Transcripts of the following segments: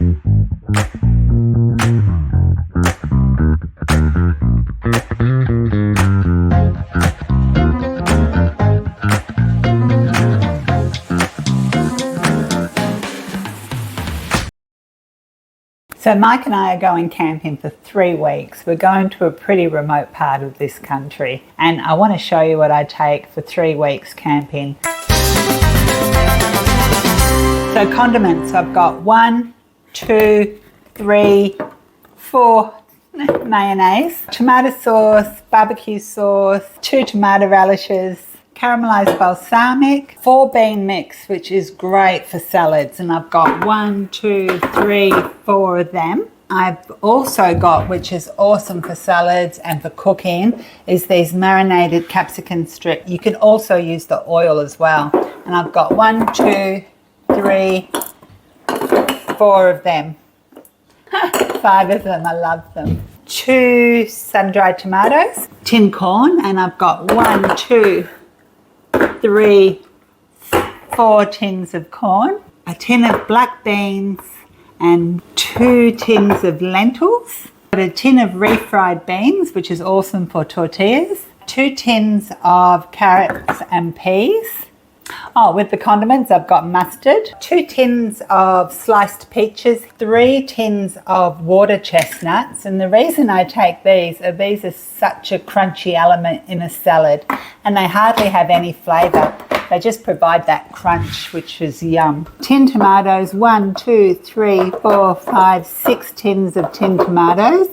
So Mike and I are going camping for 3 weeks. We're going to a pretty remote part of this country, and I want to show you what I take for 3 weeks camping. So condiments, I've got 1, 2, 3, 4 mayonnaise, tomato sauce, barbecue sauce, 2 tomato relishes, caramelized balsamic, 4 bean mix, which is great for salads, and I've got 1, 2, 3, 4 of them. I've also got, which is awesome for salads and for cooking, is these marinated capsicum strips. You can also use the oil as well. And I've got 1, 2, 3, 4 of them. 5 of them, I love them. 2 sun-dried tomatoes, tin corn, and I've got 1, 2, 3, 4 tins of corn, a tin of black beans, and 2 tins of lentils, a tin of refried beans, which is awesome for tortillas, 2 tins of carrots and peas. Oh, with the condiments, I've got mustard, 2 tins of sliced peaches, 3 tins of water chestnuts. And the reason I take these are such a crunchy element in a salad, and they hardly have any flavour. They just provide that crunch, which is yum. Tin tomatoes, 1, 2, 3, 4, 5, 6 tins of tin tomatoes,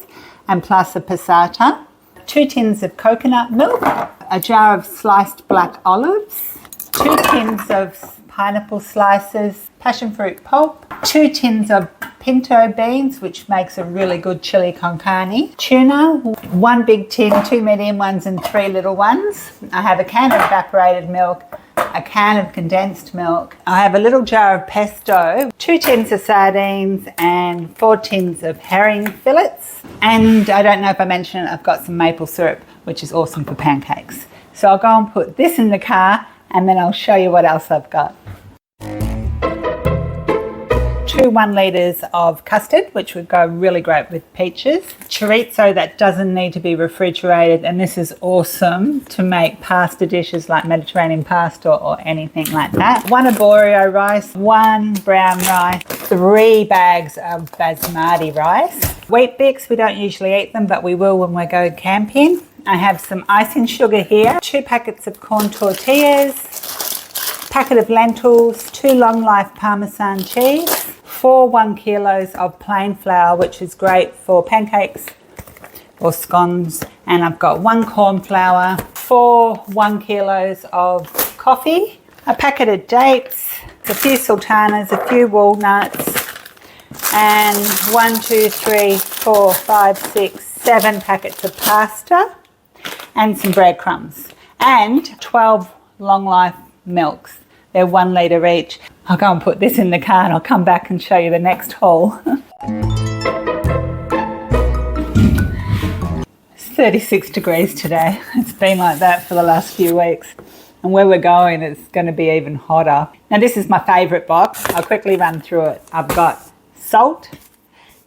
and plus a passata. 2 tins of coconut milk, a jar of sliced black olives, 2 tins of pineapple slices, passion fruit pulp, 2 tins of pinto beans, which makes a really good chili con carne, tuna, 1 big tin, 2 medium ones and 3 little ones. I have a can of evaporated milk, a can of condensed milk. I have a little jar of pesto, 2 tins of sardines, and 4 tins of herring fillets. And I don't know if I mentioned it, I've got some maple syrup, which is awesome for pancakes. So I'll go and put this in the car, and then I'll show you what else I've got. 2 1 litres of custard, which would go really great with peaches. Chorizo that doesn't need to be refrigerated, and this is awesome to make pasta dishes like Mediterranean pasta or anything like that. 1 arborio rice, 1 brown rice, 3 bags of basmati rice. Wheat Bix, we don't usually eat them, but we will when we go camping. I have some icing sugar here, 2 packets of corn tortillas, packet of lentils, 2 long life Parmesan cheese, 4 1 kilos of plain flour, which is great for pancakes or scones, and I've got 1 corn flour, 4 1 kilos of coffee, a packet of dates, a few sultanas, a few walnuts, and 1, 2, 3, 4, 5, 6, 7 packets of pasta, and some breadcrumbs, and 12 long life milks. They're 1 litre each. I'll go and put this in the car and I'll come back and show you the next haul. It's 36 degrees today. It's been like that for the last few weeks. And where we're going, it's going to be even hotter. Now this is my favourite box. I'll quickly run through it. I've got salt,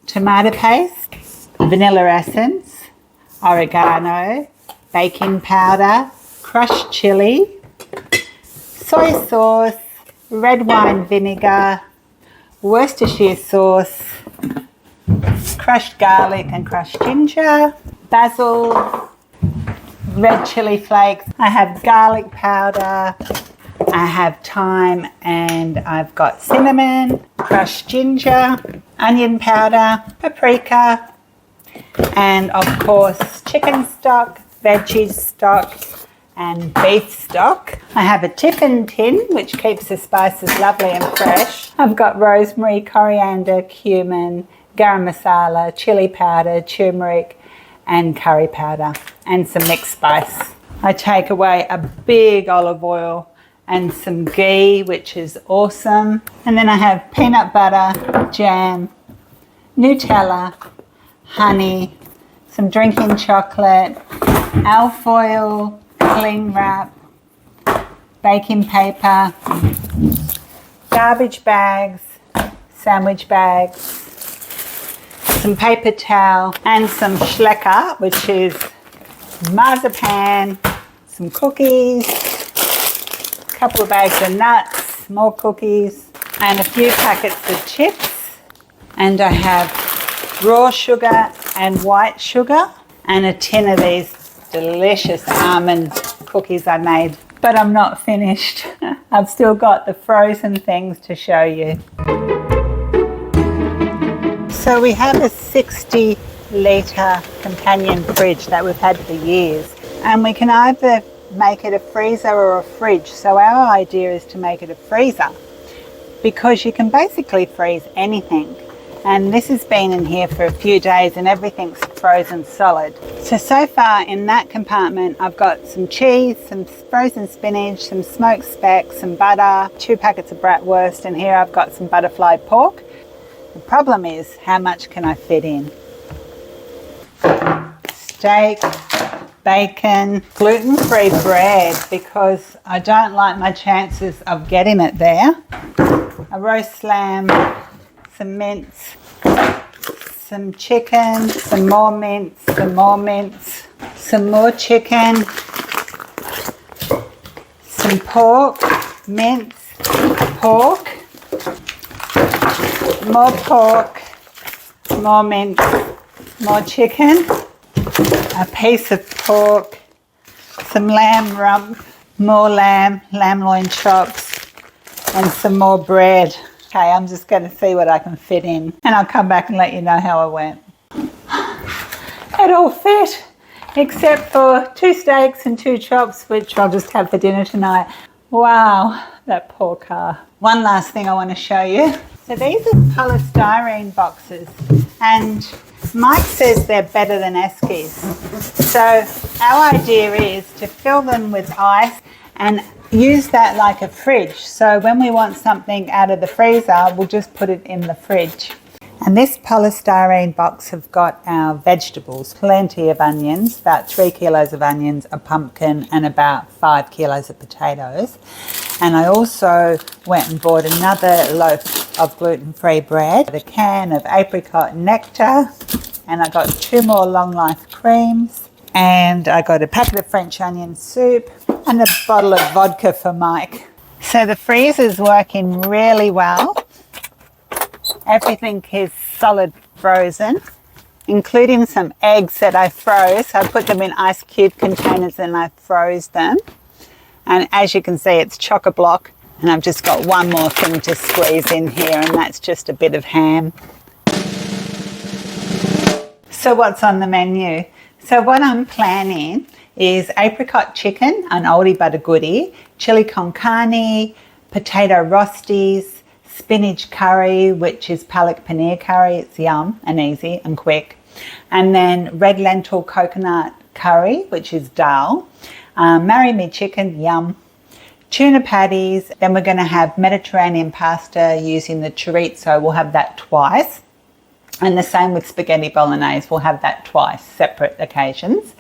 tomato paste, vanilla essence, oregano, baking powder, crushed chili, soy sauce, red wine vinegar, Worcestershire sauce, crushed garlic and crushed ginger, basil, red chili flakes. I have garlic powder, I have thyme, and I've got cinnamon, crushed ginger, onion powder, paprika, and of course chicken stock, veggie stock, and beef stock. I have a tiffin tin, which keeps the spices lovely and fresh. I've got rosemary, coriander, cumin, garam masala, chili powder, turmeric, and curry powder, and some mixed spice. I take away a big olive oil and some ghee, which is awesome. And then I have peanut butter, jam, Nutella, honey, some drinking chocolate, alfoil, cling wrap, baking paper, garbage bags, sandwich bags, some paper towel, and some schlecker, which is marzipan, some cookies, a couple of bags of nuts, more cookies, and a few packets of chips. And I have raw sugar and white sugar, and a tin of these delicious almond cookies I made. But I'm not finished. I've still got the frozen things to show you. So we have a 60-litre companion fridge that we've had for years, and we can either make it a freezer or a fridge. So our idea is to make it a freezer because you can basically freeze anything. And this has been in here for a few days and everything's frozen solid. So far in that compartment I've got some cheese, some frozen spinach, some smoked speck, some butter, 2 packets of bratwurst, and here I've got some butterfly pork. The problem is, how much can I fit in? Steak, bacon, gluten-free bread because I don't like my chances of getting it there. A roast lamb, some mince, some chicken, some more mince, some more mince, some more chicken, some pork, mince, pork, more pork, more mince, more chicken, a piece of pork, some lamb rump, more lamb loin chops, and some more bread. Okay, I'm just going to see what I can fit in, and I'll come back and let you know how it went. It all fit, except for 2 steaks and 2 chops, which I'll just have for dinner tonight. Wow, that poor car. One last thing I want to show you. So these are polystyrene boxes, and Mike says they're better than Eskies. So our idea is to fill them with ice and use that like a fridge. So when we want something out of the freezer, we'll just put it in the fridge. And this polystyrene box have got our vegetables, plenty of onions, about 3 kilos of onions, a pumpkin, and about 5 kilos of potatoes. And I also went and bought another loaf of gluten-free bread, a can of apricot nectar, and I got 2 more long life creams, and I got a packet of French onion soup and a bottle of vodka for Mike. So the freezer's working really well. Everything is solid frozen, including some eggs that I froze. I put them in ice cube containers and I froze them. And as you can see, it's chock-a-block. And I've just got one more thing to squeeze in here, and that's just a bit of ham. So what's on the menu? So what I'm planning is apricot chicken, an oldie but a goodie, chili con carne, potato rosties, spinach curry, which is palak paneer curry. It's yum and easy and quick. And then red lentil coconut curry, which is dal. Marry me chicken, yum. Tuna patties. Then we're going to have Mediterranean pasta using the chorizo. We'll have that twice. And the same with spaghetti bolognese. We'll have that twice, separate occasions.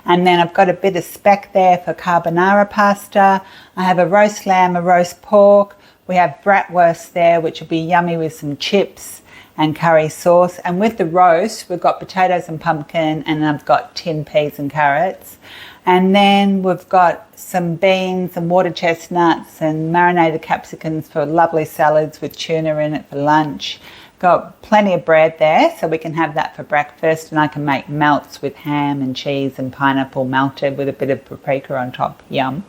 And then I've got a bit of speck there for carbonara pasta. I have a roast lamb, a roast pork. We have bratwurst there, which will be yummy with some chips and curry sauce. And with the roast, we've got potatoes and pumpkin, and I've got tin peas and carrots. And then we've got some beans and water chestnuts and marinated capsicums for lovely salads with tuna in it for lunch. Got plenty of bread there, so we can have that for breakfast, and I can make melts with ham and cheese and pineapple melted with a bit of paprika on top. Yum.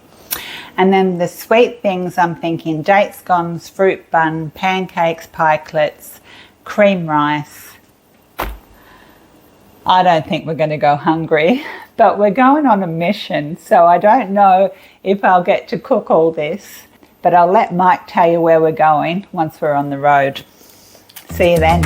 And then the sweet things, I'm thinking dates scones, fruit bun, pancakes, pikelets, cream rice. I don't think we're going to go hungry, but we're going on a mission, so I don't know if I'll get to cook all this, but I'll let Mike tell you where we're going once we're on the road. See you then.